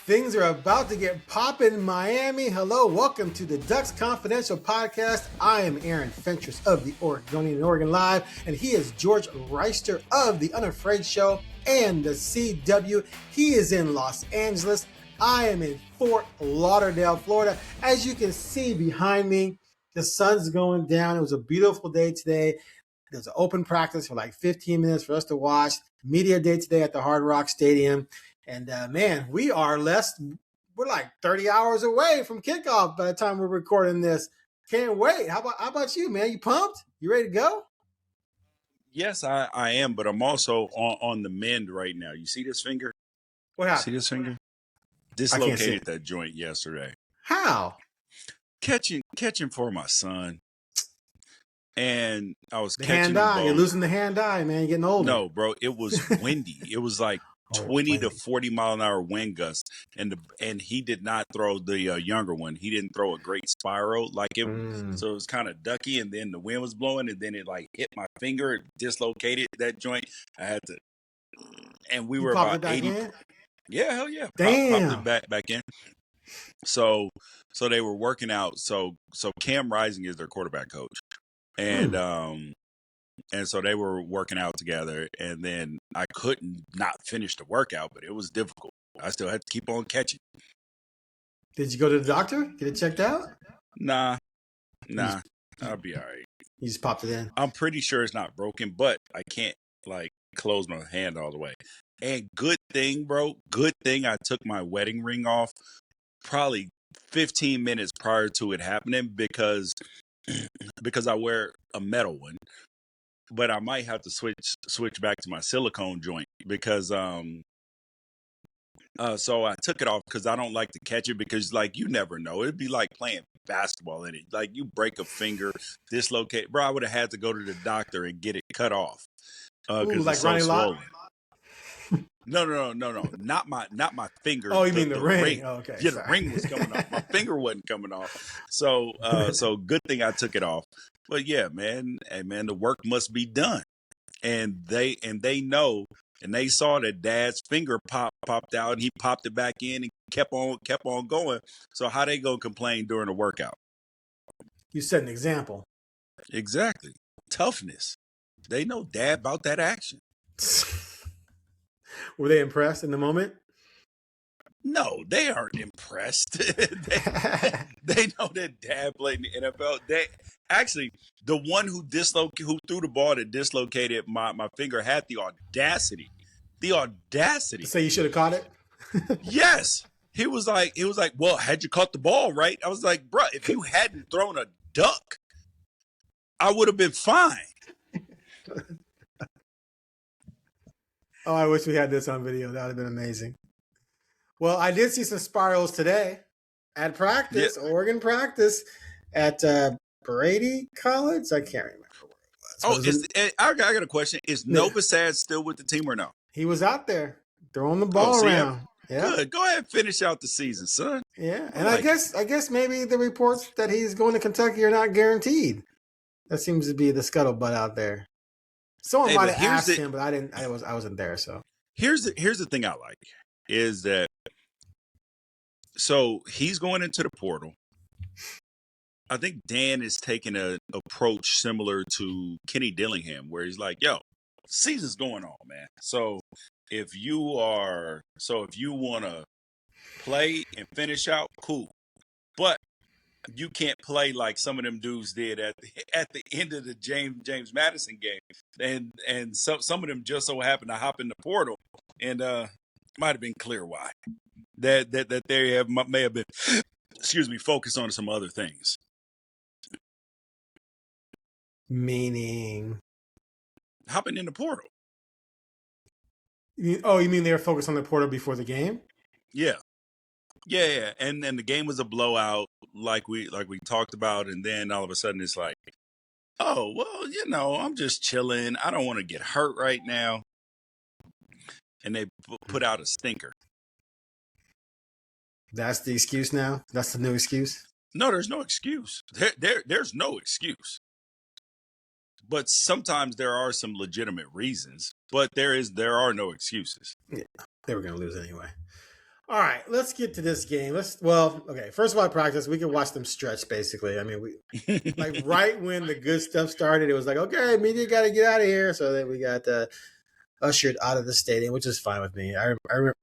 Things are about to get poppin' in Miami. Hello, welcome to the Ducks Confidential Podcast. I am Aaron Fentress of the Oregonian and OregonLive, and he is George Wrighster of the Unafraid Show and the CW. He is in Los Angeles. I am in Fort Lauderdale, Florida. As you can see behind me, the sun's going down. It was a beautiful day today. There's an open practice for like 15 minutes for us to watch. Media day today at the Hard Rock Stadium. And man, we're like 30 hours away from kickoff by the time we're recording this. Can't wait. How about you, man? You pumped? You ready to go? Yes, I am, but I'm also on the mend right now. You see this finger? What happened? See this finger? Dislocated that joint yesterday. How? Catching for my son. And I was the catching hand eye. You're losing the hand eye, man. You're getting older. No, bro, it was windy. It was like 20 to 40 mile an hour wind gusts, and he did not throw the younger one. He didn't throw a great spiral like it. So it was kind of ducky, and then the wind was blowing, and then it like hit my finger, dislocated that joint. I had to, and we were about 80. In? Yeah, hell yeah. Damn. Popped it back in. So they were working out. So Cam Rising is their quarterback coach, and and so they were working out together, and then I couldn't not finish the workout, but it was difficult. I still had to keep on catching. Did you go to the doctor? Get it checked out? Nah. I'll be all right. You just popped it in? I'm pretty sure it's not broken, but I can't, like, close my hand all the way. And good thing, bro, I took my wedding ring off probably 15 minutes prior to it happening because I wear a metal one. But I might have to switch back to my silicone joint because so I took it off because I don't like to catch it because, like, you never know. It'd be like playing basketball in it. Like, you break a finger, dislocate. Bro, I would have had to go to the doctor and get it cut off. Ooh, like Ronnie Lott? No. Not my finger. Oh, you mean the ring? Oh, okay. Yeah, the ring was coming off. My finger wasn't coming off. So good thing I took it off. But yeah, man, the work must be done. And they know, and they saw that Dad's finger popped out, and he popped it back in and kept on going. So how they gonna complain during the workout? You set an example. Exactly. Toughness. They know Dad about that action. Were they impressed in the moment? No, they aren't impressed. they know that Dad played in the NFL. They actually, the one who threw the ball that dislocated my finger had the audacity. Say you should have caught it? Yes. He was like, well, had you caught the ball, right? I was like, bro, if you hadn't thrown a duck, I would have been fine. Oh, I wish we had this on video. That would have been amazing. Well, I did see some spirals today at practice, yeah. Oregon practice at Brady College. I can't remember where it was. I got a question. Is Novosad still with the team or no? He was out there throwing the ball around. Yeah. Good. Go ahead and finish out the season, son. Yeah, and I guess maybe the reports that he's going to Kentucky are not guaranteed. That seems to be the scuttlebutt out there. Someone might have asked him, but I wasn't there. So here's the thing I like is that so he's going into the portal. I think Dan is taking an approach similar to Kenny Dillingham, where he's like, "Yo, season's going on, man. So if you want to play and finish out, cool, but you can't play like some of them dudes did at the end of the James Madison game, and some of them just so happened to hop in the portal, and might have been clear why that they may have been, focused on some other things. Meaning hopping in the portal. You mean they were focused on the portal before the game? Yeah. And the game was a blowout, like we talked about, and then all of a sudden it's like, oh well, I'm just chilling. I don't want to get hurt right now, and they put out a stinker. That's the excuse now. That's the new excuse. No, there's no excuse. There's no excuse. But sometimes there are some legitimate reasons. But there are no excuses. Yeah, they were going to lose anyway. All right, let's get to this game. Okay. First of all, practice. We can watch them stretch. Basically, I mean, like right when the good stuff started, it was like, okay, media got to get out of here. So then we got ushered out of the stadium, which is fine with me. I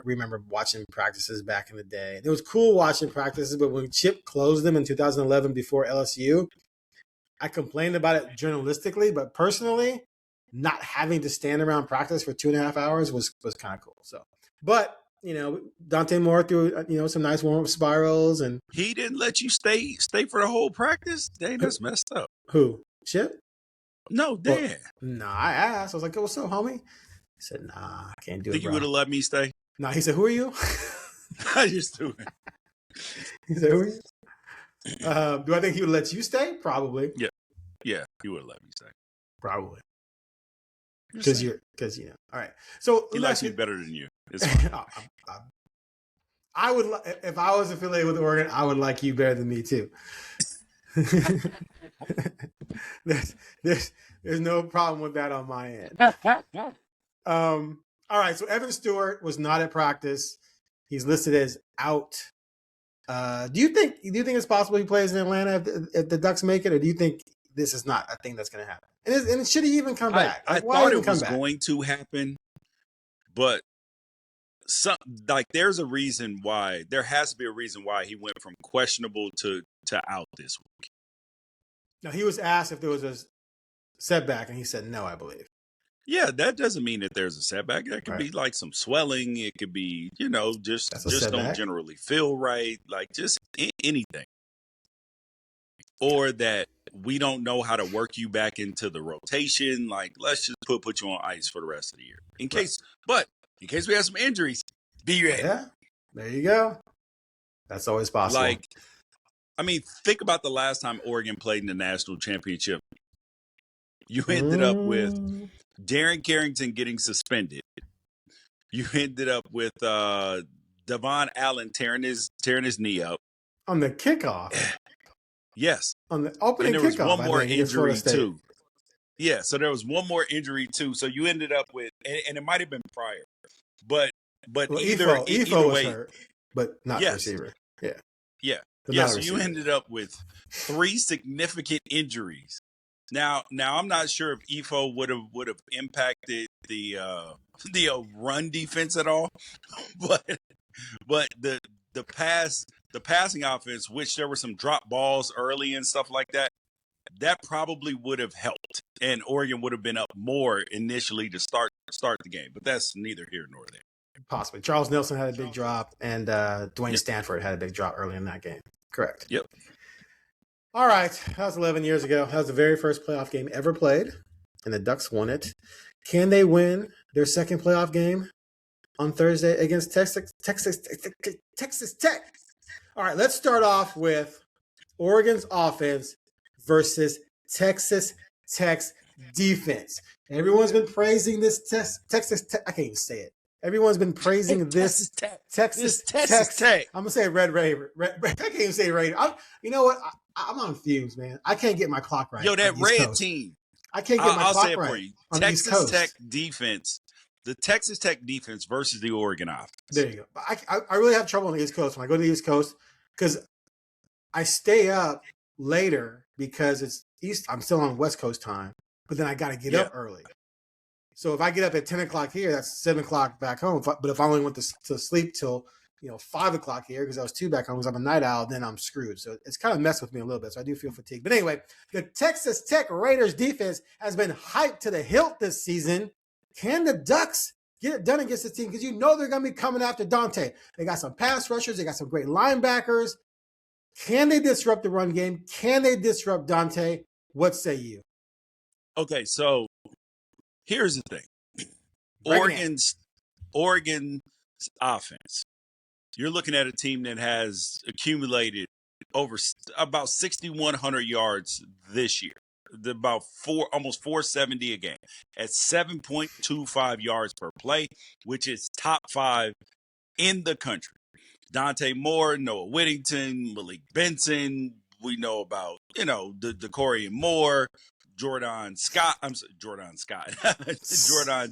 remember watching practices back in the day. It was cool watching practices, but when Chip closed them in 2011 before LSU, I complained about it journalistically, but personally, not having to stand around practice for 2.5 hours was kind of cool. So, but Dante Moore threw some nice warm up spirals, and he didn't let you stay for the whole practice. Dang, that's messed up. Who? Chip? No, Dan. Nah, I asked. I was like, "What's up, homie?" He said, "Nah, I can't do it." Think you would have let me stay? Nah, he said, "Who are you?" I just do it. He said, "Who are you?" Do I think he would let you stay? Probably. Yeah, he would have let me stay. Probably. Because all right. So he likes me better than you. It's fine. I would, if I was affiliated with Oregon, I would like you better than me too. there's no problem with that on my end. All right. So Evan Stewart was not at practice. He's listed as out. Do you think it's possible he plays in Atlanta if the Ducks make it, or do you think this is not a thing that's going to happen? And should he even come back? I thought it was going to happen, but there's a reason why. There has to be a reason why he went from questionable to out this week. Now, he was asked if there was a setback, and he said no, I believe. Yeah, that doesn't mean that there's a setback. That could be like some swelling. It could be, just don't generally feel right. Like just anything. Or that we don't know how to work you back into the rotation. Like, let's just put you on ice for the rest of the year. In case we have some injuries, be ready. Yeah, there you go. That's always possible. Like, I mean, think about the last time Oregon played in the national championship. You ended up with Darren Carrington getting suspended. You ended up with Devon Allen tearing his knee up on the kickoff. Yes, on the opening kickoff. And there was one more injury too. Yeah, so there was one more injury too. So you ended up with, and it might have been prior, but either Efo way, was hurt, but not receiver. Yeah. So you ended up with 3 significant injuries. Now I'm not sure if Efo would have impacted the run defense at all, but the passing offense, which there were some drop balls early and stuff like that, that probably would have helped, and Oregon would have been up more initially to start the game. But that's neither here nor there. Possibly. Charles Nelson had a big drop, and Dwayne Stanford had a big drop early in that game. Correct. Yep. All right. That was 11 years ago. That was the very first playoff game ever played, and the Ducks won it. Can they win their second playoff game on Thursday against Texas Tech? All right. Let's start off with Oregon's offense versus Texas Tech's defense. Everyone's been praising this Texas Tech. I can't even say it. Everyone's been praising this Texas Tech. I'm gonna say Red Raider. I can't even say Raider. You know what? I'm on fumes, man. I can't get my clock right. Yo, that red team. I can't get my clock right. I'll say it for you. Texas Tech defense. The Texas Tech defense versus the Oregon offense. There you go. I really have trouble on the East Coast when I go to the East Coast because I stay up later because it's East. I'm still on West Coast time, but then I got to get up early. So if I get up at 10 o'clock here, that's 7 o'clock back home. But if I only went to sleep till 5 o'clock here because I was 2 back home because I'm a night owl, then I'm screwed. So it's kind of messed with me a little bit. So I do feel fatigued. But anyway, the Texas Tech Raiders defense has been hyped to the hilt this season. Can the Ducks get it done against this team? Because they're going to be coming after Dante. They got some pass rushers. They got some great linebackers. Can they disrupt the run game? Can they disrupt Dante? What say you? Okay, so here's the thing. Oregon's offense. You're looking at a team that has accumulated over about 6,100 yards this year. About almost 470 a game at 7.25 yards per play, which is top 5 in the country. Dante Moore, Noah Whittington, Malik Benson. We know about, the Corey Moore, Jordan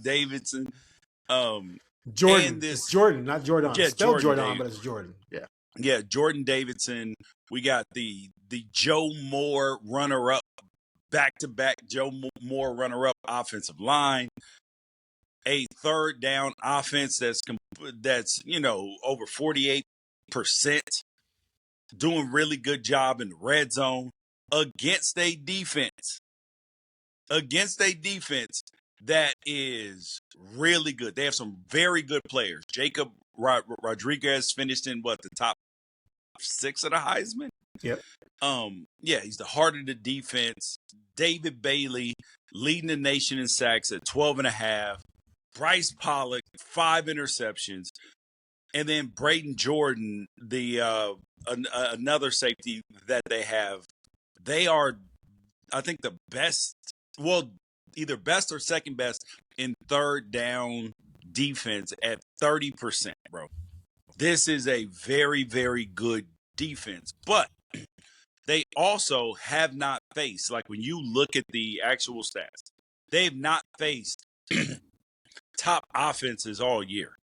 Davidson. Jordan. And this, It's Jordan, not Jordan. yeah, It's spelled Jordan Jordan, David. but it's Jordan. Yeah. Yeah, Jordan Davidson. We got the Joe Moore runner-up, back-to-back Joe Moore runner-up offensive line. A third down offense that's over 48%, doing really good job in the red zone against a defense that is really good. They have some very good players. Jacob Rodriguez finished in the top 6 of the Heisman. Yep. Yeah, he's the heart of the defense. David Bailey leading the nation in sacks at 12.5. Bryce Pollock, 5 interceptions. And then Braden Jordan, another safety that they have. They are, I think, the best, either best or second best in third down defense at 30%, bro. This is a very, very good defense. But they also have not faced, like when you look at the actual stats, they have not faced top offenses all year.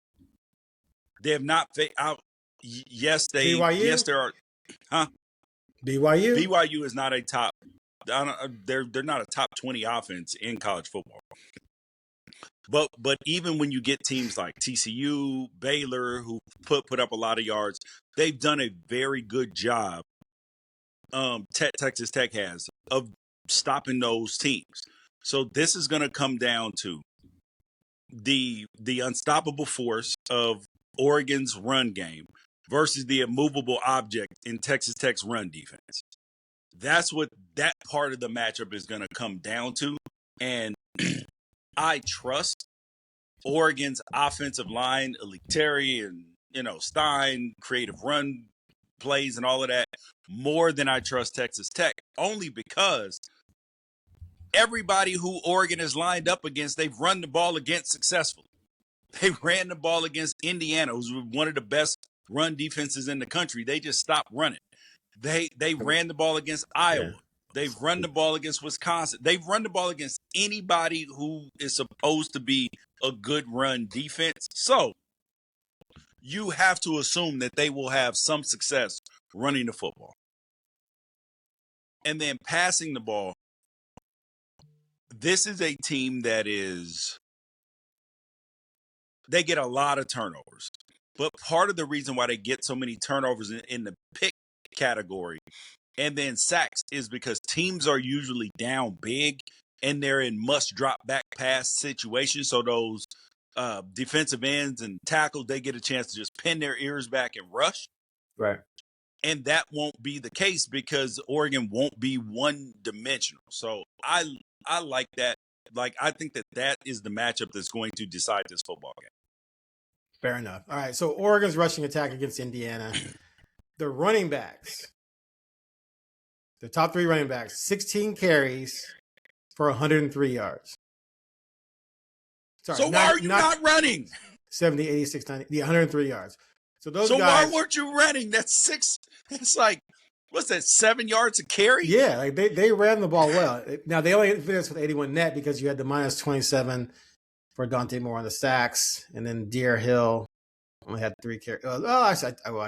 They have not faced out. Yes, BYU? Yes, there are. Huh? BYU is not a top. They're not a top 20 offense in college football. But even when you get teams like TCU, Baylor, who put up a lot of yards, they've done a very good job. Texas Tech has of stopping those teams. So this is going to come down to the unstoppable force of Oregon's run game versus the immovable object in Texas Tech's run defense. That's what that part of the matchup is going to come down to. And I trust Oregon's offensive line, Terry and, Stein, creative run plays and all of that, more than I trust Texas Tech, only because everybody who Oregon has lined up against, they've run the ball against successfully. They ran the ball against Indiana, who's one of the best run defenses in the country. They just stopped running. They ran the ball against Iowa. Yeah. They've run the ball against Wisconsin. They've run the ball against anybody who is supposed to be a good run defense. So you have to assume that they will have some success running the football. And then passing the ball, this is a team that they get a lot of turnovers. But part of the reason why they get so many turnovers in the pick category and then sacks is because teams are usually down big and they're in must-drop back pass situations. So those defensive ends and tackles, they get a chance to just pin their ears back and rush. Right. And that won't be the case because Oregon won't be one-dimensional. So I like that. Like, I think that is the matchup that's going to decide this football game. Fair enough. All right, so Oregon's rushing attack against Indiana. The running backs, the top 3 running backs, 16 carries for 103 yards. Sorry, so why are you not running? 70, 86, 90, 103 yards. So guys. Why weren't you running? That's 6. It's like, what's that, 7 yards a carry? Yeah, like they ran the ball well. Now, they only finished with 81 net because you had the minus 27 for Dante Moore on the sacks, and then Deer Hill only had 3 carries. I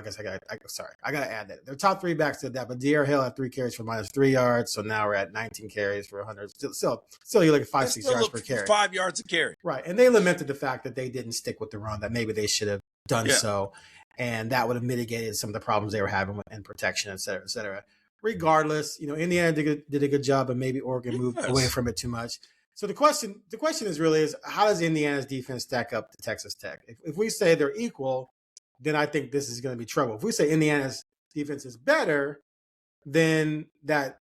guess I got to add that. Their top 3 backs did that, but Deer Hill had 3 carries for minus 3 yards, so now we're at 19 carries for 100. Still you look at 5-6 yards per carry. 5 yards a carry. Right, and they lamented the fact that they didn't stick with the run, that maybe they should have done so, and that would have mitigated some of the problems they were having in protection, et cetera, et cetera. Regardless, Indiana did a good job, but maybe Oregon moved away from it too much. So the question is how does Indiana's defense stack up to Texas Tech? If we say they're equal, then I think this is going to be trouble. If we say Indiana's defense is better, then that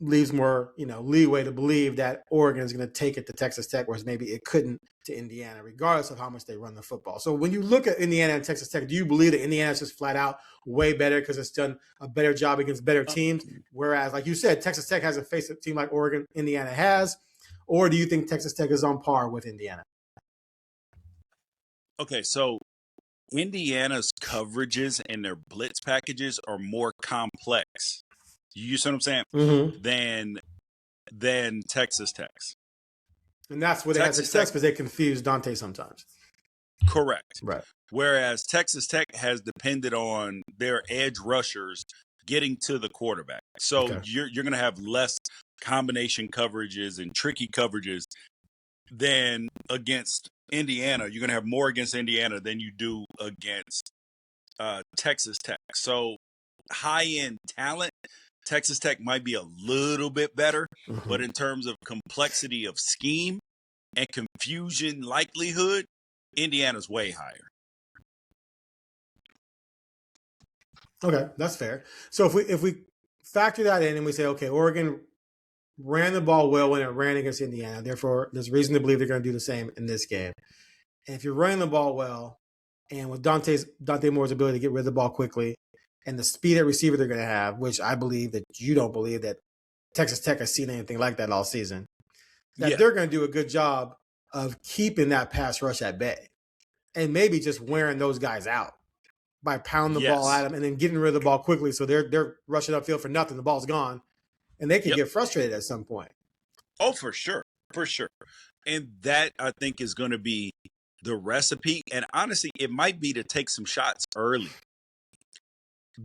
leaves more leeway to believe that Oregon is going to take it to Texas Tech, whereas maybe it couldn't to Indiana, regardless of how much they run the football. So when you look at Indiana and Texas Tech, do you believe that Indiana's just flat out way better because it's done a better job against better teams? Whereas, like you said, Texas Tech hasn't faced a team like Oregon, Indiana has. Or do you think Texas Tech is on par with Indiana? Okay, so Indiana's coverages and their blitz packages are more complex. You see what I'm saying? Mm-hmm. Than Texas Tech's. And that's where they had success because they confuse Dante sometimes. Correct. Right. Whereas Texas Tech has depended on their edge rushers getting to the quarterback. So Okay. you're going to have less combination coverages and tricky coverages than against Indiana. You're going to have more against Indiana than you do against Texas Tech. So high-end talent, Texas Tech might be a little bit better, but in terms of complexity of scheme and confusion likelihood, Indiana's way higher. Okay, that's fair. So if we factor that in and we say, okay, Oregon ran the ball well when it ran against Indiana, therefore there's reason to believe they're going to do the same in this game. And if you're running the ball well, and with Dante Moore's ability to get rid of the ball quickly, and the speed at receiver they're going to have, which I believe that you don't believe that Texas Tech has seen anything like that all season, that they're going to do a good job of keeping that pass rush at bay, and maybe just wearing those guys out by pounding the ball at them and then getting rid of the ball quickly. So they're rushing upfield for nothing. The ball's gone, and they can get frustrated at some point. Oh, for sure. For sure. And that, I think, is going to be the recipe. And honestly, it might be to take some shots early.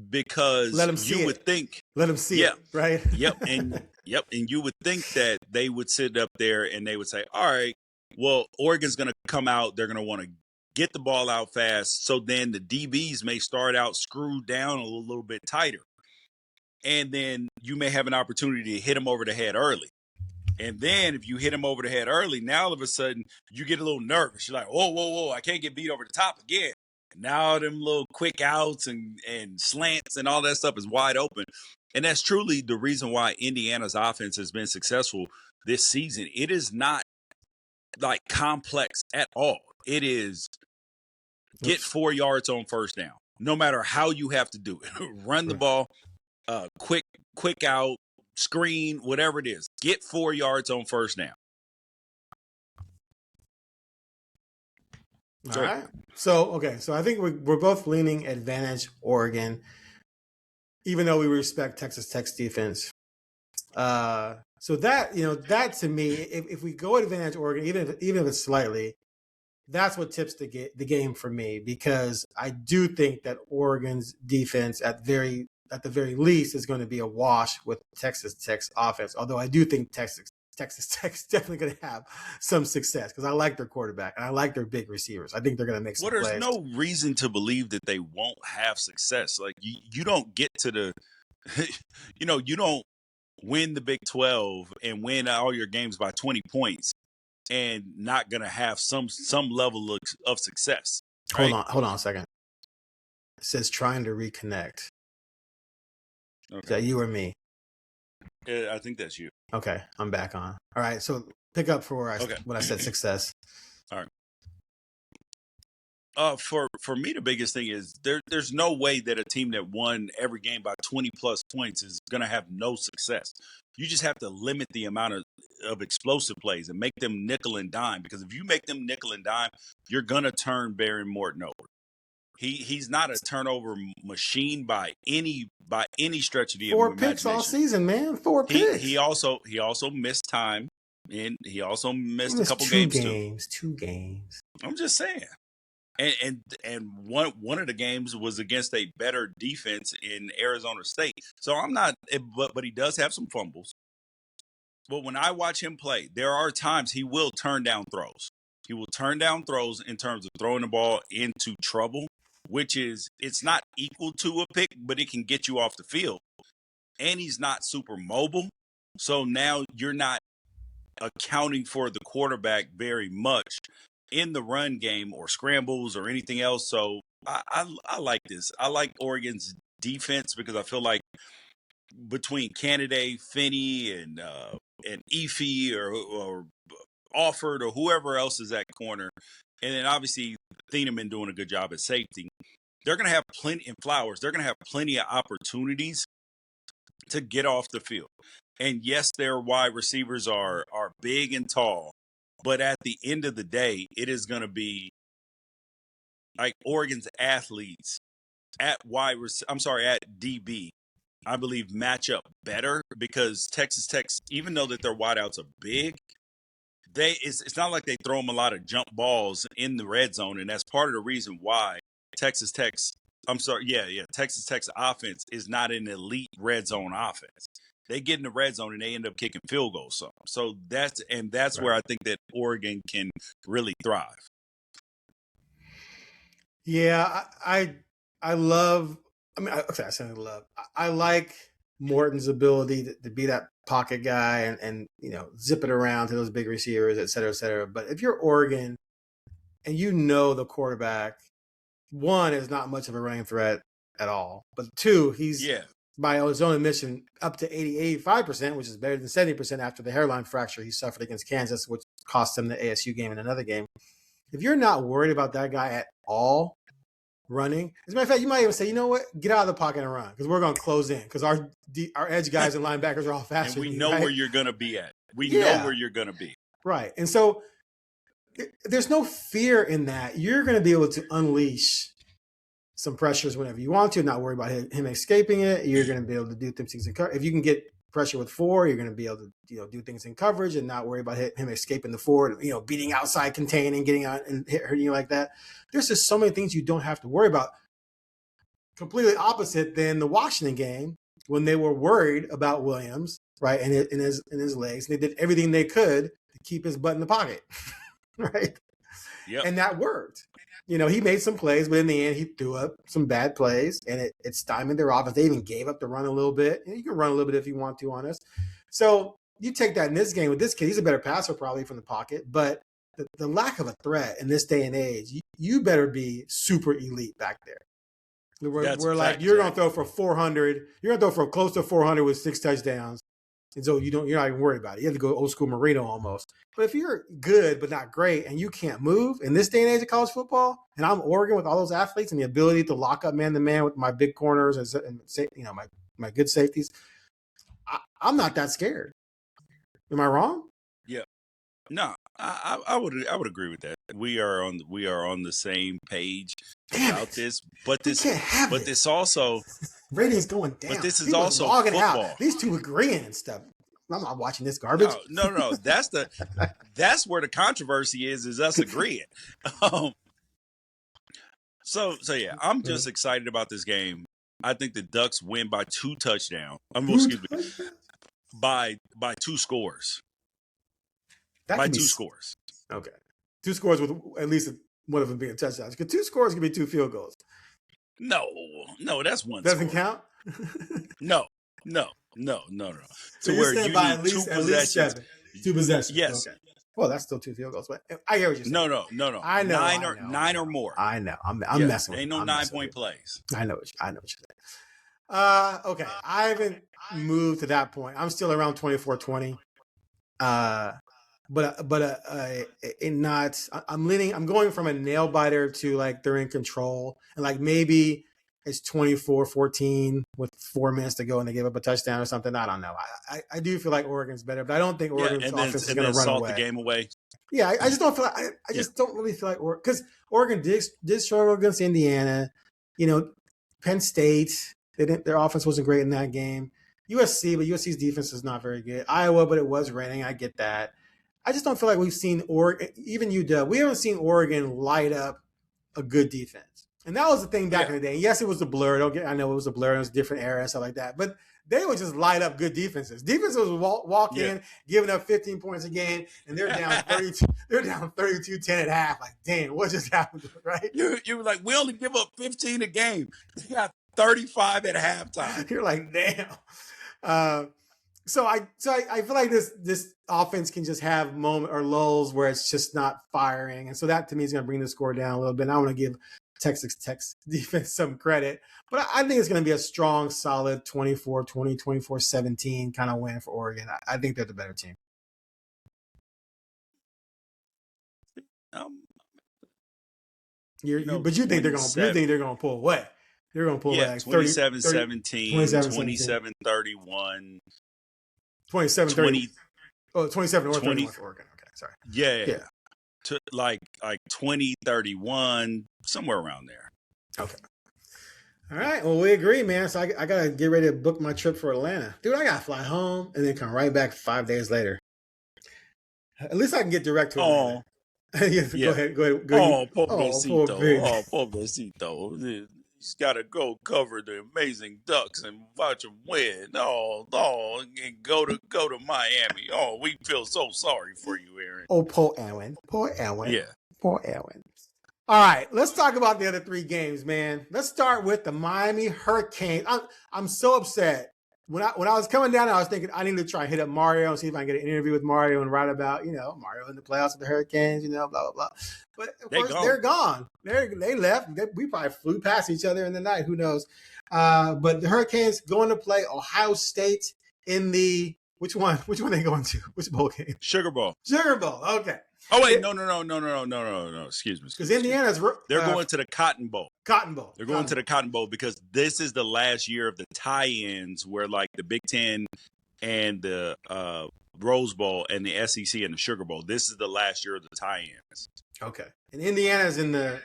Because let them see you would think. Let them see it, right? And you would think that they would sit up there and they would say, all right, well, Oregon's going to come out. They're going to want to get the ball out fast. So then the DBs may start out screwed down a little bit tighter. And then you may have an opportunity to hit them over the head early. And then if you hit them over the head early, now all of a sudden you get a little nervous. You're like, whoa, I can't get beat over the top again. Now them little quick outs and slants and all that stuff is wide open. And that's truly the reason why Indiana's offense has been successful this season. It is not like complex at all. It is get 4 yards on first down, no matter how you have to do it. Run the ball, quick out, screen, whatever it is. Get 4 yards on first down. All right. So I think we're both leaning advantage Oregon, even though we respect Texas Tech's defense. So that to me, if we go advantage Oregon, even if it's slightly, that's what tips the game for me, because I do think that Oregon's defense at the very least is going to be a wash with Texas Tech's offense. Although I do think Texas Tech's definitely going to have some success, because I like their quarterback and I like their big receivers. I think they're going to make some plays. There's no reason to believe that they won't have success. Like you don't get to the, you don't win the Big 12 and win all your games by 20 points and not going to have some level of success. Right? Hold on a second. It says trying to reconnect. Okay. Is that you or me? I think that's you. Okay, I'm back on. All right, so pick up for when I said success. All right. For me, the biggest thing is there's no way that a team that won every game by 20 plus points is going to have no success. You just have to limit the amount of explosive plays and make them nickel and dime, because if you make them nickel and dime, you're going to turn Barron Morton over. He's not a turnover machine by any stretch of the imagination. 4 picks all season, man. 4 picks. He also missed time, and he also missed a couple games too. 2 games. I'm just saying. And one of the games was against a better defense in Arizona State. So I'm not, but he does have some fumbles. But when I watch him play, there are times he will turn down throws. He will turn down throws in terms of throwing the ball into trouble, which is, it's not equal to a pick, but it can get you off the field. And he's not super mobile. So now you're not accounting for the quarterback very much in the run game or scrambles or anything else. So I like this. I like Oregon's defense, because I feel like between Canada, Finney, and Efi or Offord or whoever else is at corner, and then obviously Thieneman doing a good job at safety, they're going to have plenty in Flowers. They're going to have plenty of opportunities to get off the field. And yes, their wide receivers are big and tall, but at the end of the day, it is going to be like Oregon's athletes at DB, I believe match up better, because Texas Tech, even though that their wideouts are big, it's not like they throw them a lot of jump balls in the red zone, and that's part of the reason why Texas Tech's Texas Tech's offense is not an elite red zone offense. They get in the red zone and they end up kicking field goals. So that's Right. where I think that Oregon can really thrive. Yeah, I love. I mean, I say love. I like Morton's ability to be that pocket guy and zip it around to those big receivers, et cetera, et cetera. But if you're Oregon and the quarterback, one is not much of a running threat at all, but two, he's by his own admission up to 85%, which is better than 70% after the hairline fracture he suffered against Kansas, which cost him the ASU game and another game. If you're not worried about that guy at all running, as a matter of fact, you might even say, you know what, get out of the pocket and run because we're going to close in because our edge guys and linebackers are all faster. And we know where you're going to be at. We know where you're going to be. Right. And so there's no fear in that. You're going to be able to unleash some pressures whenever you want to, not worry about him escaping it. You're going to be able to do things in coverage. If you can get pressure with 4, you're going to be able to do things in coverage and not worry about him escaping the 4, beating outside, containing, getting out and hurting you like that. There's just so many things you don't have to worry about. Completely opposite than the Washington game when they were worried about Williams, right, and his legs. And they did everything they could to keep his butt in the pocket, right? Yep. And that worked. He made some plays, but in the end, he threw up some bad plays, and it stymied their offense. They even gave up the run a little bit. You can run a little bit if you want to on us. So you take that in this game with this kid. He's a better passer probably from the pocket, but the lack of a threat in this day and age, you better be super elite back there. We're like, you're going to throw for 400. You're going to throw for close to 400 with 6 touchdowns. And so you're not even worried about it. You have to go old school Marino almost. But if you're good but not great and you can't move in this day and age of college football, and I'm Oregon with all those athletes and the ability to lock up man-to-man with my big corners and my good safeties, I'm not that scared. Am I wrong? Yeah. No, I would agree with that. We are on the same page about this, but this also ratings going down. But this is People also logging football. Out. These two agreeing and stuff. I'm not watching this garbage. No. That's where the controversy is us agreeing. So yeah, I'm just excited about this game. I think the Ducks win by 2 touchdowns. By 2 scores. By 2 scores. Okay. 2 scores with at least one of them being touchdowns. Because 2 scores can be 2 field goals. No, that's one. Doesn't score. Count? No. So where you need 2 possessions. 7. 2 possessions. Yes. Okay. Well, that's still 2 field goals. But I hear what you're saying. No. I know. 9 or more. I know. I'm messing with you. Ain't no 9-point plays. I know what you're saying. Okay. I haven't moved to that point. I'm still around 24-20. I'm going from a nail biter to like they're in control and like maybe it's 24-14 with 4 minutes to go and they give up a touchdown or something. I don't know. I do feel like Oregon's better, but I don't think Oregon's offense is going to run away. The game away. Yeah, I just don't feel like I just don't really feel like Oregon, because Oregon did struggle against Indiana. Penn State, their offense wasn't great in that game. USC, but USC's defense is not very good. Iowa, but it was raining. I get that. I just don't feel like we've seen Oregon, even UW. We haven't seen Oregon light up a good defense. And that was the thing back in the day. And yes, it was a blur. I know it was a blur. It was a different era and stuff like that. But they would just light up good defenses. Defenses would walk in, giving up 15 points a game, and they're down 32. They're down 32-10 at half. Like, damn, what just happened? Right? You were like, we only give up 15 a game. They got 35 at halftime. You're like, damn. So I feel like this offense can just have moment or lulls where it's just not firing, and so that to me is going to bring the score down a little bit. And I want to give Texas Tech's defense some credit, but I think it's going to be a strong, solid 24-20, 24-17 kind of win for Oregon. I think they're the better team. But you think they're going to pull away? They're going to pull away like 27-17, 27-31. 27-30. Oh, 27 or 31 for Oregon. Okay, sorry. Yeah. Like 20-31, somewhere around there. Okay. All right. Well, we agree, man. So I got to get ready to book my trip for Atlanta. Dude, I got to fly home and then come right back 5 days later. At least I can get direct to Atlanta. Oh, Go yeah. ahead. Go ahead. Oh, Oh, poor pobrecito. baby. Oh, pobrecito. He's got to go cover the amazing Ducks and watch them win. Oh, and go to Miami. Oh, we feel so sorry for you, Aaron. Oh, poor Aaron. Poor Aaron. Yeah. Poor Aaron. All right, let's talk about the other 3 games, man. Let's start with the Miami Hurricanes. I'm so upset. When I was coming down, I was thinking I need to try and hit up Mario and see if I can get an interview with Mario and write about, Mario in the playoffs with the Hurricanes, blah, blah, blah. But of course, they're gone. They left. We probably flew past each other in the night. Who knows? But the Hurricanes going to play Ohio State in the which one are they going to? Which bowl game? Sugar Bowl. Sugar Bowl. Okay. Oh wait, no. Excuse me. Because Indiana's they're going to the Cotton Bowl. Cotton Bowl. They're going to the Cotton Bowl because this is the last year of the tie-ins where like the Big Ten and the Rose Bowl and the SEC and the Sugar Bowl. This is the last year of the tie-ins. Okay. And Indiana's in the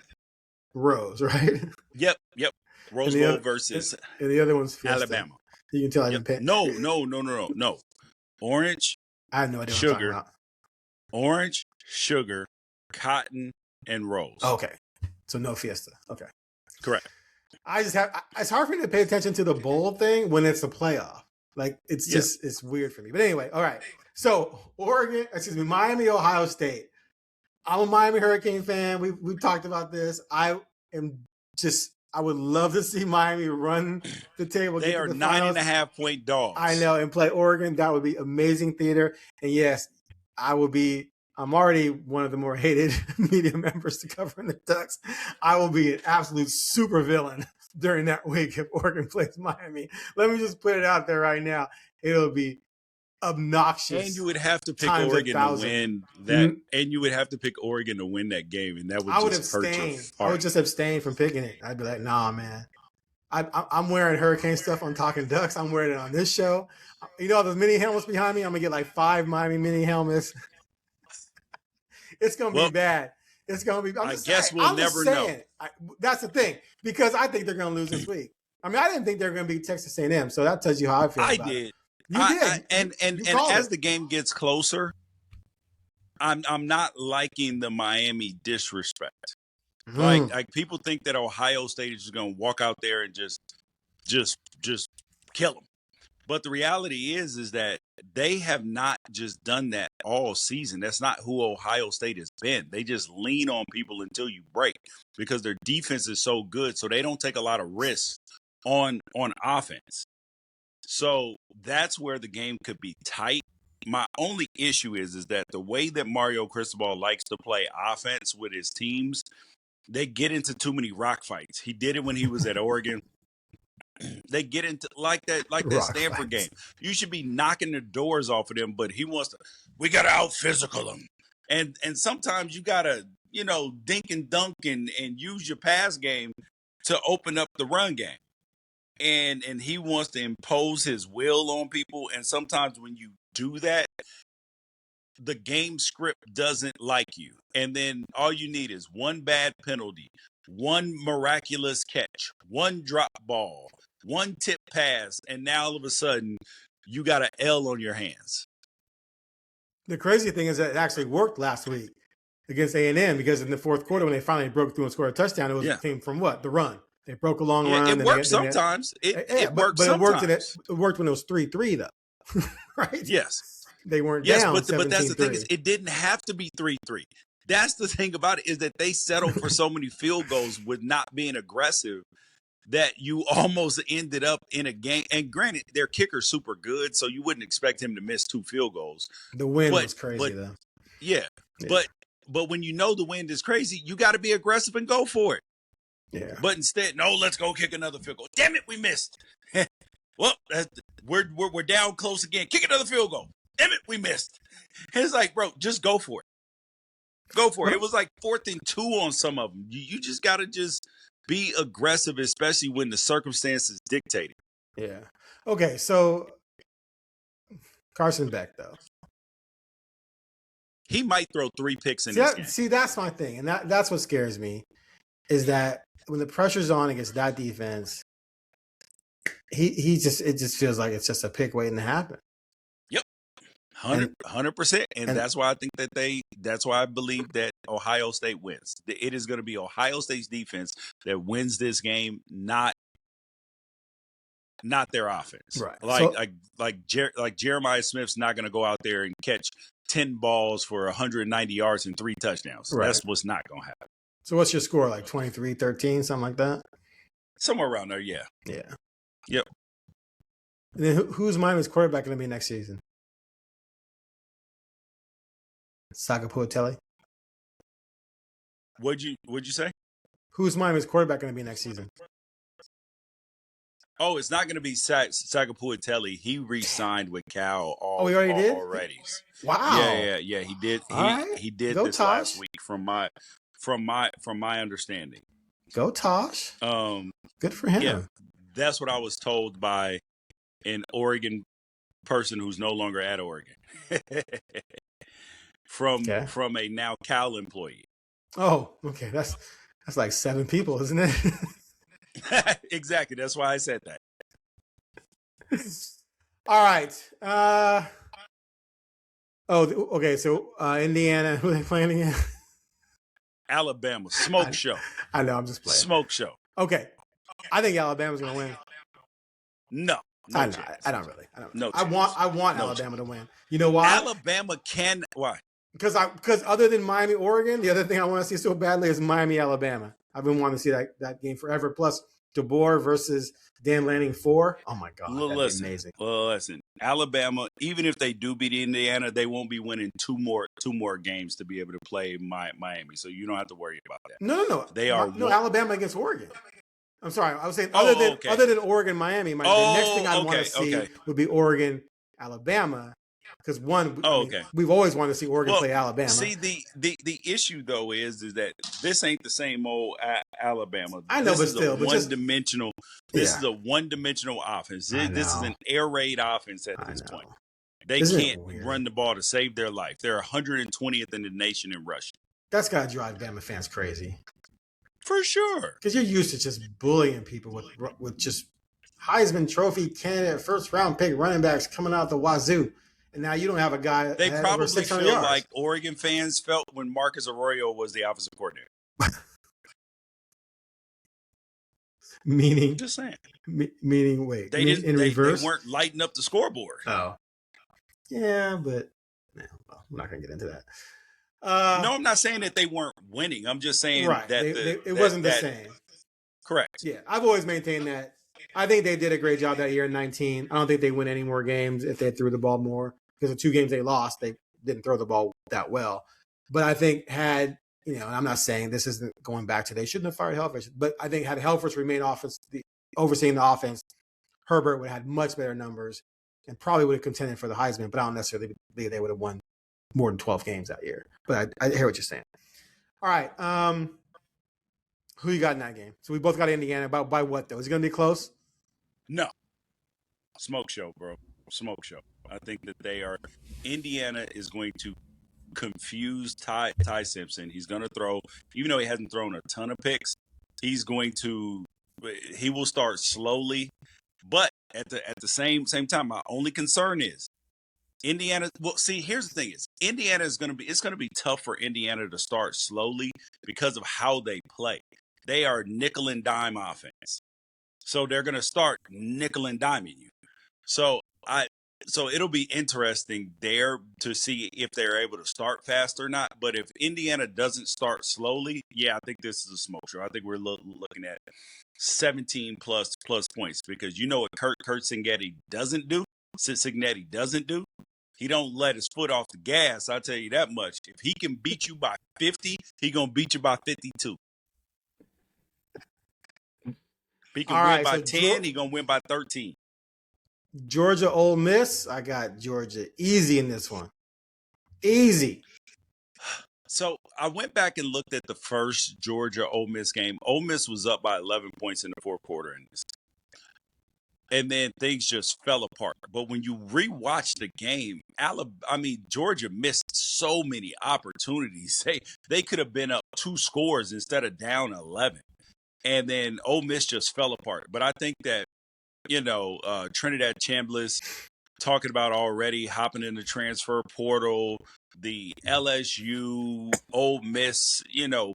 Rose, right? Yep. Rose Bowl versus and the other one's Fiesta. Alabama. You can tell I didn't pay. No. Orange. I have no idea what sugar, I'm talking about. Orange, sugar, cotton, and rose. Okay. So no Fiesta. Okay. Correct. It's hard for me to pay attention to the bowl thing when it's a playoff. Like it's just, it's weird for me. But anyway, all right. So Miami, Ohio State. I'm a Miami Hurricane fan. We've talked about this. I would love to see Miami run the table. They are 9.5-point dogs. I know, and play Oregon. That would be amazing theater. And yes, I'm already one of the more hated media members to cover the Ducks. I will be an absolute super villain during that week if Oregon plays Miami. Let me just put it out there right now. It'll be obnoxious. And you would have to pick Oregon to win that. Mm-hmm. And you would have to pick Oregon to win that game, and that would just hurt your heart. I would just abstain from picking it. I'd be like, nah, man. I'm wearing Hurricane stuff on Talking Ducks. I'm wearing it on this show. Those mini helmets behind me? I'm going to get like 5 Miami mini helmets. It's going to be bad. It's going to be. I guess we'll never know. That's the thing, because I think they're going to lose this week. I mean, I didn't think they were going to beat Texas A&M, so that tells you how I feel about it. You did. And as the game gets closer, I'm not liking the Miami disrespect. Like people think that Ohio State is just going to walk out there and just kill them. But the reality is that they have not just done that all season. That's not who Ohio State has been. They just lean on people until you break because their defense is so good. So they don't take a lot of risks on offense. So that's where the game could be tight. My only issue is that the way that Mario Cristobal likes to play offense with his teams, they get into too many rock fights. He did it when he was at Oregon. They get into like that Stanford game. You should be knocking the doors off of them, but he wants to. We got to out physical them, and sometimes you got to dink and dunk and use your pass game to open up the run game. And he wants to impose his will on people, and sometimes when you do that, the game script doesn't like you, and then all you need is one bad penalty, one miraculous catch, one drop ball, one tip pass, and now all of a sudden you got an L on your hands. The crazy thing is that it actually worked last week against A&M, because in the fourth quarter when they finally broke through and scored a touchdown, it came from what? The run. They broke a long run. It worked sometimes. It worked sometimes. It worked when it was 3-3 though, right? Yes. They weren't down. But that's the thing is it didn't have to be 3-3. That's the thing about it, is that they settled for so many field goals with not being aggressive that you almost ended up in a game. And granted, their kicker's super good, so you wouldn't expect him to miss 2 field goals. The wind was crazy though. Yeah. But when the wind is crazy, you got to be aggressive and go for it. Yeah. But instead, no, let's go kick another field goal. Damn it, we missed. Well, we're down close again. Kick another field goal. Damn it, we missed. And it's like, bro, just go for it. Go for it. It was like 4th and 2 on some of them. You just got to just be aggressive, especially when the circumstances dictate it. Yeah. Okay, so Carson Beck, though. He might throw 3 picks in this game. See, that's my thing. And that's what scares me, is that when the pressure's on against that defense, it just feels like it's just a pick waiting to happen. Yep. And 100%. And that's why I think that's why I believe that Ohio State wins. It is going to be Ohio State's defense that wins this game, not their offense. right. Like Jeremiah Smith's not going to go out there and catch 10 balls for 190 yards and 3 touchdowns. Right. That's what's not going to happen. So what's your score? Like 23-13, something like that? Somewhere around there, yeah. Yeah. Yep. And then who's Miami's quarterback going to be next season? Sagapuatelli? What'd you say? Who's Miami's quarterback going to be next season? Oh, it's not going to be Sagapuatelli. He re-signed with Cal he already did? already. Wow. Yeah. He did. He did Go this Tosh. last week from my understanding. Go Tosh. Good for him. Yeah, that's what I was told by an Oregon person who's no longer at Oregon. from a now Cal employee. Oh, okay. That's like 7 people, isn't it? Exactly. That's why I said that. All right. Okay. So Indiana, who are they playing again? Alabama. Smoke show. I know. I'm just playing. Smoke show. Okay. I think Alabama's going to win. No I chance. don't really. No I want No Alabama to win. You know why? Alabama can. Why? Because other than Miami, Oregon, the other thing I want to see so badly is Miami, Alabama. I've been wanting to see that game forever. Plus, DeBoer versus Dan Lanning 4. Oh my God, that'd be amazing. Well, listen, Alabama. Even if they do beat Indiana, they won't be winning two more games to be able to play Miami. So you don't have to worry about that. No. No, Alabama against Oregon. I'm sorry. I was saying other than Oregon, Miami. The next thing I want to see would be Oregon, Alabama. Because we've always wanted to see Oregon play Alabama. See, the issue though is that this ain't the same old Alabama. I know, this but still, one-dimensional. This is a one-dimensional offense. This is an air raid offense at this point. They can't run the ball to save their life. They're 120th in the nation in rushing. That's got to drive Bama fans crazy. For sure. Because you're used to just bullying people with just Heisman Trophy candidate, first round pick running backs coming out the wazoo. And now you don't have a guy. They probably feel yards. like Oregon fans felt when Marcus Arroyo was the offensive coordinator. Meaning, just saying. Meaning, wait. They reverse. They weren't lighting up the scoreboard. Oh, yeah, but I'm not gonna get into that. No, I'm not saying that they weren't winning. I'm just saying that it wasn't the same. Correct. Yeah, I've always maintained that. I think they did a great job that year in 19. I don't think they win any more games if they threw the ball more. Because the 2 games they lost, they didn't throw the ball that well. But I think and I'm not saying this isn't going back to they shouldn't have fired Helfrich, but I think had Helfrich remained overseeing the offense, Herbert would have had much better numbers and probably would have contended for the Heisman, but I don't necessarily believe they would have won more than 12 games that year. But I hear what you're saying. All right. Who you got in that game? So we both got Indiana. By what, though? Is it going to be close? No. Smoke show, bro. Smoke show. I think that Indiana is going to confuse Ty Simpson. He's going to throw, even though he hasn't thrown a ton of picks, he will start slowly. But at the same time, my only concern is Indiana. Well, see, here's the thing: is Indiana it's going to be tough for Indiana to start slowly because of how they play. They are nickel and dime offense, so they're going to start nickel and diming you. So it'll be interesting there to see if they're able to start fast or not. But if Indiana doesn't start slowly, yeah, I think this is a smoke show. I think we're looking at 17 plus points because you know what Kurt Cignetti doesn't do. Cignetti doesn't do. He don't let his foot off the gas. I'll tell you that much. If he can beat you by 50, he gonna beat you by 52. If he can win by 10, he gonna win by 13. Georgia, Ole Miss. I got Georgia easy in this one. Easy. So I went back and looked at the first Georgia Ole Miss game. Ole Miss was up by 11 points in the fourth quarter in this. And then things just fell apart. But when you rewatch the game, Georgia missed so many opportunities. They could have been up 2 scores instead of down 11. And then Ole Miss just fell apart. But I think that Trinidad Chambliss talking about already, hopping in the transfer portal, the LSU, Ole Miss,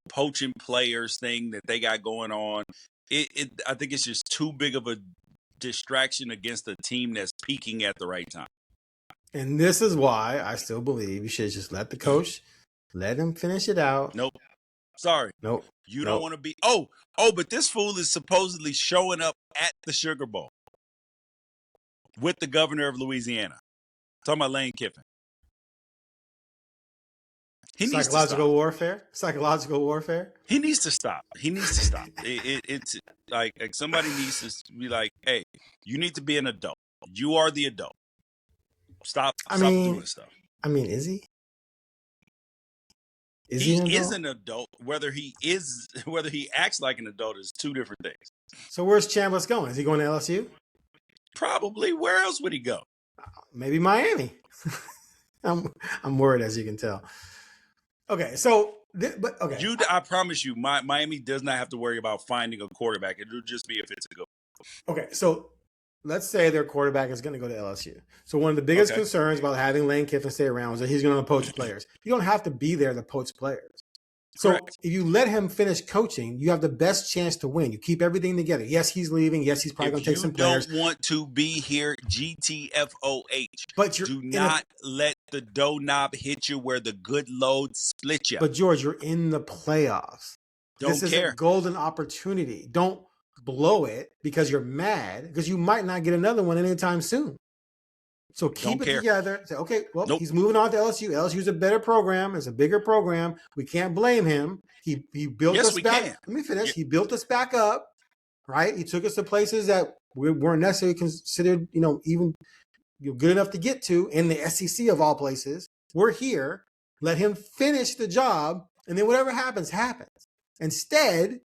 poaching players thing that they got going on. I think it's just too big of a distraction against a team that's peaking at the right time. And this is why I still believe you should just let the coach, let him finish it out. Nope. Sorry. Nope. You don't want to be. Oh, but this fool is supposedly showing up at the Sugar Bowl with the governor of Louisiana. Talking about Lane Kiffin. Psychological warfare. He needs to stop. It's like somebody needs to be like, hey, you need to be an adult. You are the adult. Stop doing stuff. I mean, is he? He is an adult. Whether he acts like an adult is two different things. So where's Chambliss going? Is he going to LSU? Probably. Where else would he go? Maybe Miami. I'm worried, as you can tell. Okay, so I promise you, Miami does not have to worry about finding a quarterback. It'll just be if it's a go. Okay, so let's say their quarterback is going to go to LSU. So one of the biggest concerns about having Lane Kiffin stay around is that he's going to poach players. You don't have to be there to poach players. So if you let him finish coaching, you have the best chance to win. You keep everything together. Yes, he's leaving. Yes, he's probably going to take some players. If you don't want to be here, GTFOH. But do not let the dough-knob hit you where the good load split you. But, George, you're in the playoffs. This is a golden opportunity. Don't blow it because you're mad because you might not get another one anytime soon. So keep it together. Say, okay, well, he's moving on to LSU. LSU's a better program. It's a bigger program. We can't blame him. He built us back. Let me finish. He built us back up, right? He took us to places that we weren't necessarily considered, even good enough to get to in the SEC of all places. We're here. Let him finish the job, and then whatever happens, happens. Instead,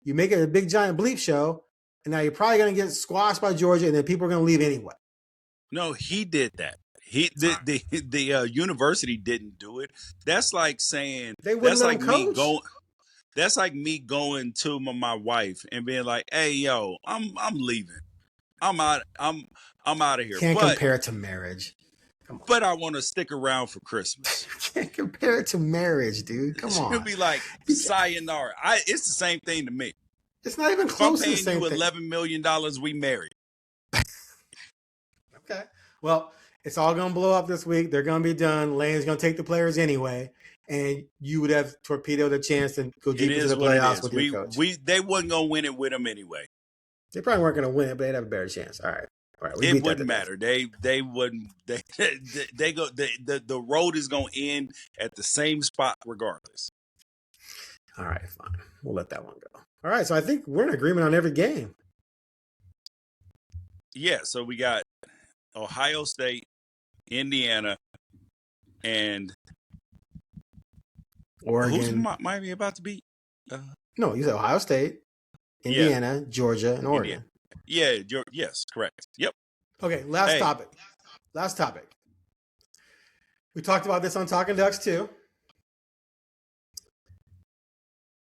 you make it a big giant bleep show, and now you're probably going to get squashed by Georgia, and then people are going to leave anyway. No, he did that. The university didn't do it. That's like saying that's like me going to my wife and being like, "Hey, yo, I'm leaving. I'm out of here." Can't compare it to marriage. Come on. But I want to stick around for Christmas. Can't compare it to marriage, dude. Come on. It'll be like sayonara. It's the same thing to me. It's not even close to the same thing. I'm paying you $11 million. We married. Okay. Well, it's all going to blow up this week. They're going to be done. Lane's going to take the players anyway, and you would have torpedoed a chance to go deep into the playoffs with your coach. They wasn't going to win it with him anyway. They probably weren't going to win it, but they'd have a better chance. All right. It wouldn't matter. They wouldn't. They go. The road is going to end at the same spot regardless. All right, fine. We'll let that one go. All right. So I think we're in agreement on every game. Yeah. So we got Ohio State, Indiana, and Oregon. Who's Miami about to beat? No, you said Ohio State, Indiana, Georgia, and Oregon. Yeah, yes, correct. Yep. Okay, last topic. We talked about this on Talking Ducks too.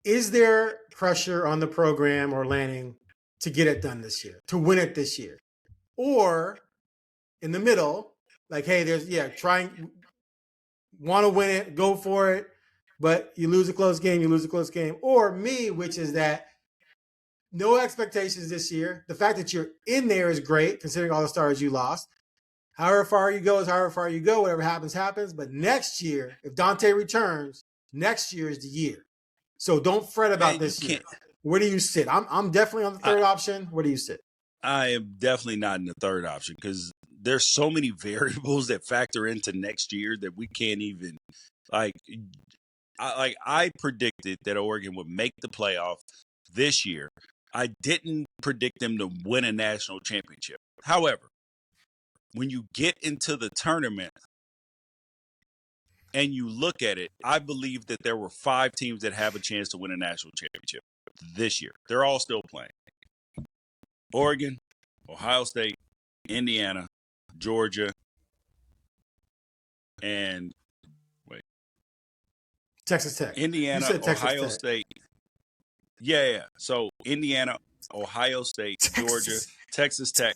Is there pressure on the program or Lanning to get it done this year, to win it this year? Or in the middle, like, hey, want to win it, go for it, but you lose a close game, Or me, which is that no expectations this year. The fact that you're in there is great, considering all the stars you lost. However far you go is however far you go. Whatever happens, happens. But next year, if Dante returns, next year is the year. So don't fret about this year. Where do you sit? I'm definitely on the third option. Where do you sit? I am definitely not in the third option because there's so many variables that factor into next year that we can't even I predicted that Oregon would make the playoff this year. I didn't predict them to win a national championship. However, when you get into the tournament and you look at it, I believe that there were 5 teams that have a chance to win a national championship this year. They're all still playing. Oregon, Ohio State, Indiana, Georgia, and Texas Tech. Indiana, Ohio State. Yeah. So Indiana, Ohio State, Georgia, Texas Tech,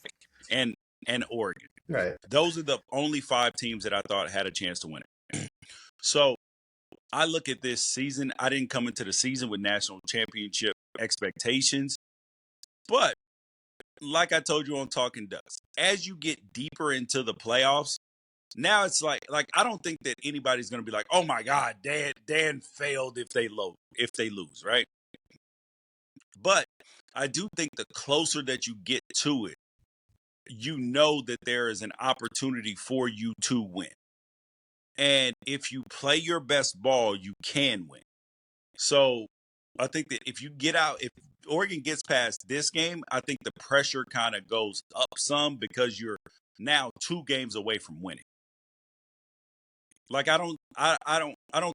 and and Oregon. Right. Those are the only 5 teams that I thought had a chance to win it. So I look at this season. I didn't come into the season with national championship expectations, but like I told you on Talking Ducks, as you get deeper into the playoffs, now it's like I don't think that anybody's going to be like, oh my God, Dan failed if they lose, right? But I do think the closer that you get to it, you know that there is an opportunity for you to win. And if you play your best ball, you can win. So I think that if Oregon gets past this game, I think the pressure kind of goes up some because you're now 2 games away from winning. Like I don't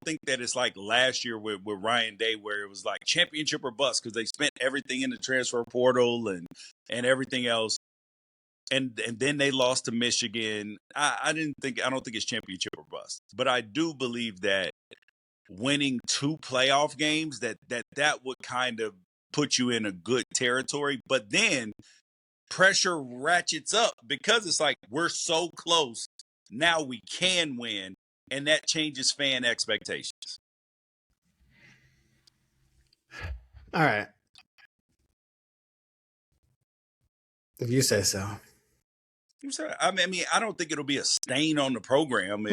think that it's like last year with Ryan Day where it was like championship or bust because they spent everything in the transfer portal and everything else. And then they lost to Michigan. I don't think it's championship or bust. But I do believe that winning 2 playoff games, that would kind of put you in a good territory. But then pressure ratchets up because it's like we're so close. Now we can win, and that changes fan expectations. All right. If you say so. I mean, I don't think it'll be a stain on the program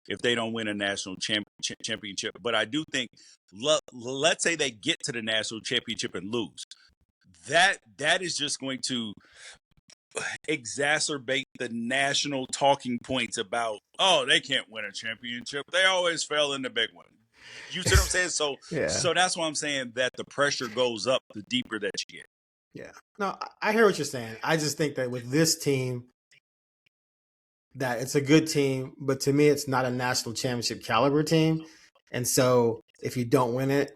if they don't win a national championship. But I do think, let's say they get to the national championship and lose. That is just going to exacerbate the national talking points about, oh, they can't win a championship. They always fail in the big one. You see what I'm saying? So, so that's why I'm saying that the pressure goes up the deeper that you get. Yeah. No, I hear what you're saying. I just think that with this team, that it's a good team, but to me, it's not a national championship caliber team. And so if you don't win it,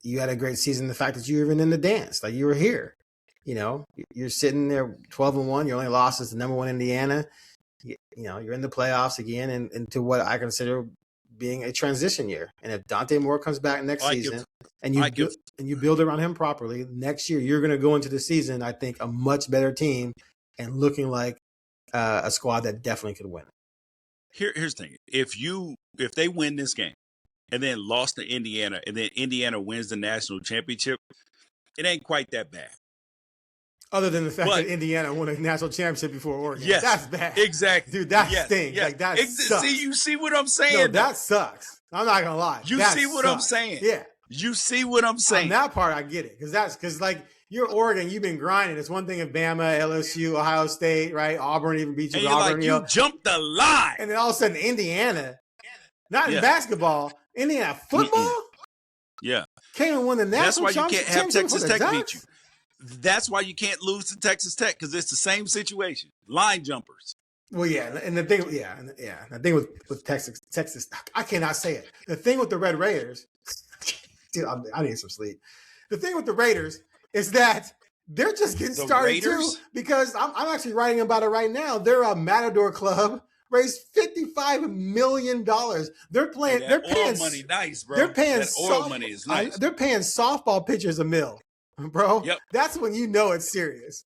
you had a great season. The fact that you were even in the dance, like you were here, you're sitting there 12-1. Your only loss is the number 1 Indiana. You're in the playoffs again and into what I consider being a transition year. And if Dante Moore comes back next season and you build around him properly, next year you're going to go into the season, I think, a much better team and looking like a squad that definitely could win. Here's the thing: if they win this game and then lost to Indiana, and then Indiana wins the national championship, it ain't quite that bad. Other than the fact that Indiana won a national championship before Oregon. Yes, that's bad. Exactly. Dude, that stinks. Yes. Like, that sucks. See, you see what I'm saying? No, that sucks. I'm not going to lie. You see what I'm saying? Yeah. You see what I'm saying? On that part, I get it. Because like, you're Oregon, you've been grinding. It's one thing if Bama, LSU, Ohio State, right? Auburn even beat you. And Auburn, you jumped the line. And then all of a sudden, Indiana, not in basketball, Indiana football? Yeah. Came and won the national championship. That's why you can't have Texas Tech beat you. That's why you can't lose to Texas Tech, because it's the same situation. Line jumpers. Well, yeah, and the thing, the thing with Texas, I cannot say it. The thing with the Red Raiders, dude, I need some sleep. The thing with the Raiders is that they're just getting started too, because I'm actually writing about it right now. They're a Matador club, raised $55 million. They're paying money nice, bro. They're paying oil money is nice. They're paying softball pitchers $1 million, bro. Yep. That's when you know it's serious.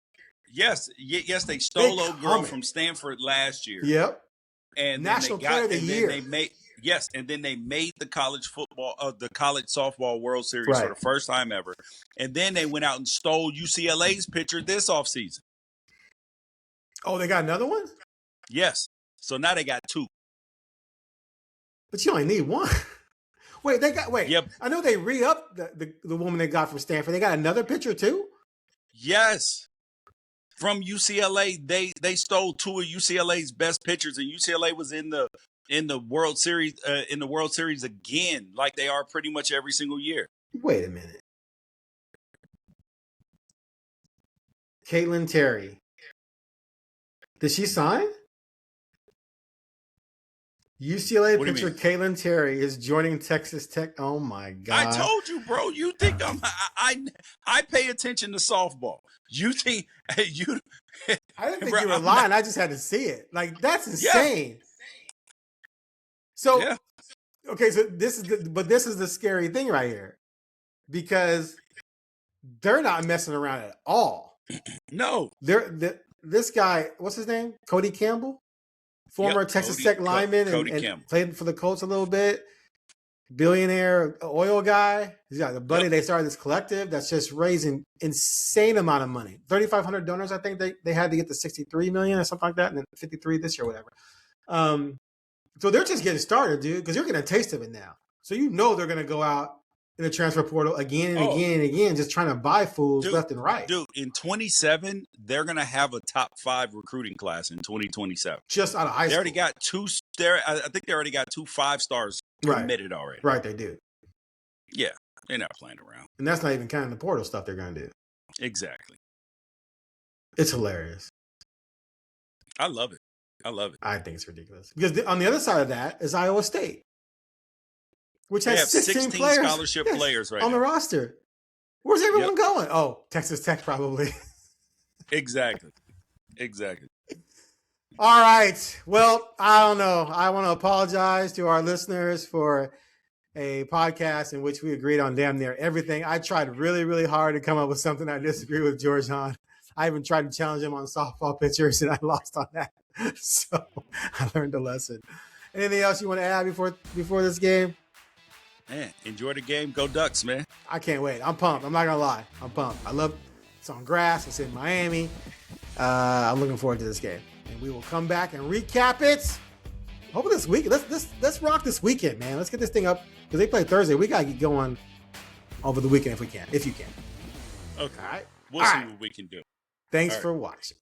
Yes, they stole a girl from Stanford last year. Yep. And National Player of the Year. And then they made the college softball World Series for the first time ever. And then they went out and stole UCLA's pitcher this offseason. Oh, they got another one? Yes. So now they got 2. But you only need 1. Wait. Yep. I know they re-upped the woman they got from Stanford. They got another pitcher too? Yes. From UCLA, they stole 2 of UCLA's best pitchers, and UCLA was in the World Series again, like they are pretty much every single year. Wait a minute. Caitlin Terry. Did she sign? UCLA pitcher Caitlin Terry is joining Texas Tech. Oh my God! I told you, bro. You think I pay attention to softball? You think you? I didn't think you were lying. I just had to see it. Like, that's insane. Yeah. So, okay, so this is the scary thing right here, because they're not messing around at all. No, this guy, what's his name? Cody Campbell, former Texas Tech lineman and Campbell. played for the Colts a little bit. Billionaire oil guy. He's got a buddy. They started this collective that's just raising insane amount of money. 3,500 donors. I think they had to get to 63 million or something like that, and then 53 this year, whatever. So they're just getting started, dude, because you're getting a taste of it now. So you know they're going to go out in the transfer portal again and again and again, just trying to buy fools left and right. Dude, in 27, they're going to have a top 5 recruiting class in 2027. Just out of high school. They already got two. I think they already got 2 5-stars committed already. Right, they do. Yeah, they're not playing around. And that's not even counting the portal stuff they're going to do. Exactly. It's hilarious. I love it. I think it's ridiculous. Because on the other side of that is Iowa State, which has 16 players, scholarship players right on now. the roster. Where's everyone going? Oh, Texas Tech probably. Exactly. All right. Well, I don't know. I want to apologize to our listeners for a podcast in which we agreed on damn near everything. I tried really, really hard to come up with something I disagree with George on. I even tried to challenge him on softball pitchers, and I lost on that. So I learned a lesson. Anything else you want to add before this game? Man, enjoy the game. Go Ducks, man. I can't wait. I'm pumped. I'm not going to lie. I'm pumped. I love it's on grass. It's in Miami. I'm looking forward to this game. And we will come back and recap it. Hopefully this week. Let's rock this weekend, man. Let's get this thing up because they play Thursday. We gotta get going over the weekend if we can. If you can. Okay. All right. We'll see what we can do. Thanks for watching.